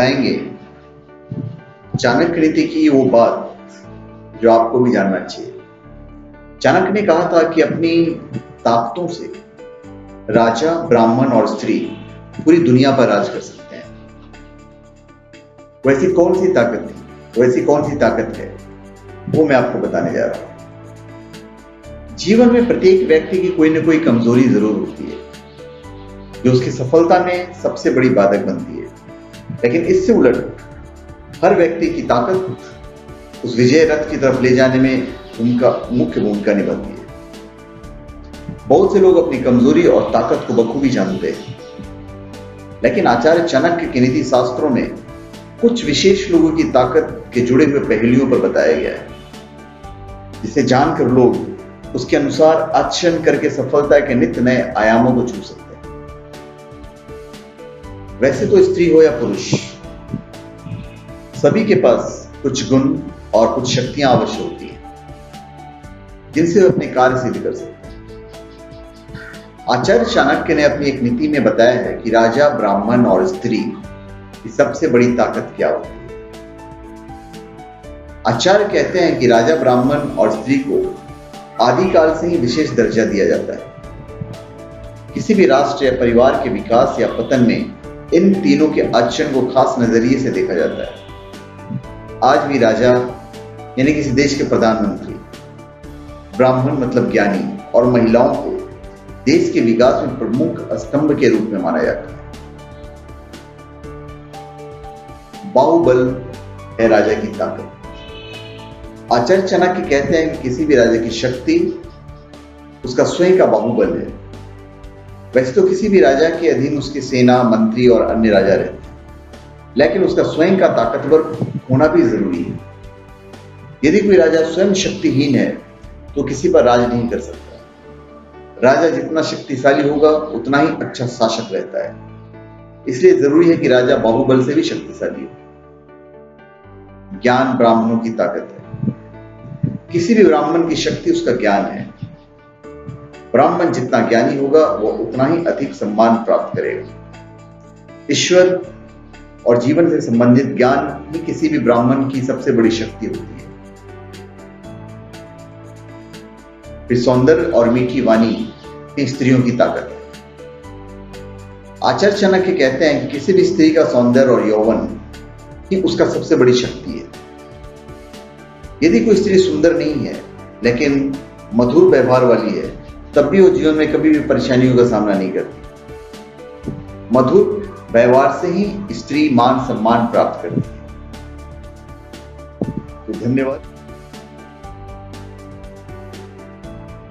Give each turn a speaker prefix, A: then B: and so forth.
A: बताएंगे चाणक्य नीति की वो बात जो आपको भी जानना चाहिए। चाणक्य ने कहा था कि अपनी ताकतों से राजा, ब्राह्मण और स्त्री पूरी दुनिया पर राज कर सकते हैं। वैसी कौन सी ताकत थी, वैसी कौन सी ताकत है, वो मैं आपको बताने जा रहा हूं। जीवन में प्रत्येक व्यक्ति की कोई ना कोई कमजोरी जरूर होती है जो उसकी सफलता में सबसे बड़ी बाधक बनती है, लेकिन इससे उलट हर व्यक्ति की ताकत उस विजय रथ की तरफ ले जाने में उनका मुख्य भूमिका निभाती है। बहुत से लोग अपनी कमजोरी और ताकत को बखूबी जानते हैं, लेकिन आचार्य चाणक्य के नीति शास्त्रों में कुछ विशेष लोगों की ताकत के जुड़े हुए पहलुओं पर बताया गया है, जिसे जानकर लोग उसके अनुसार आचरण करके सफलता के नित्य नए आयामों को छू सकते हैं। वैसे तो स्त्री हो या पुरुष, सभी के पास कुछ गुण और कुछ शक्तियां अवश्य होती हैं जिनसे वे अपने कार्य सिद्ध कर सकते हैं। आचार्य चाणक्य ने अपनी एक नीति में बताया है कि राजा, ब्राह्मण और स्त्री की सबसे बड़ी ताकत क्या होती है। आचार्य कहते हैं कि राजा, ब्राह्मण और स्त्री को आदिकाल से ही विशेष दर्जा दिया जाता है। किसी भी राष्ट्र या परिवार के विकास या पतन में इन तीनों के आचरण को खास नजरिए से देखा जाता है। आज भी राजा यानी किसी देश के प्रधानमंत्री, ब्राह्मण मतलब ज्ञानी और महिलाओं को देश के विकास में प्रमुख स्तंभ के रूप में माना जाता है। बाहुबल है राजा की ताकत। आचार्य चाणक्य कहते हैं कि किसी भी राजा की शक्ति उसका स्वयं का बाहुबल है। वैसे तो किसी भी राजा के अधीन उसकी सेना, मंत्री और अन्य राजा रहते हैं, लेकिन उसका स्वयं का ताकतवर होना भी जरूरी है। यदि कोई राजा स्वयं शक्तिहीन है तो किसी पर राज नहीं कर सकता। राजा जितना शक्तिशाली होगा उतना ही अच्छा शासक रहता है। इसलिए जरूरी है कि राजा बाहुबल से भी शक्तिशाली हो। ज्ञान ब्राह्मणों की ताकत है। किसी भी ब्राह्मण की शक्ति उसका ज्ञान है। ब्राह्मण जितना ज्ञानी होगा वो उतना ही अधिक सम्मान प्राप्त करेगा। ईश्वर और जीवन से संबंधित ज्ञान ही किसी भी ब्राह्मण की सबसे बड़ी शक्ति होती है। फिर सौंदर्य और मीठी वाणी ही स्त्रियों की ताकत है। आचार्य चाणक्य कहते हैं कि किसी भी स्त्री का सौंदर्य और यौवन ही उसका सबसे बड़ी शक्ति है। यदि कोई स्त्री सुंदर नहीं है लेकिन मधुर व्यवहार वाली है, तब भी वो जीवन में कभी भी परेशानियों का सामना नहीं करती। मधुर व्यवहार से ही स्त्री मान सम्मान प्राप्त करती है। तो धन्यवाद।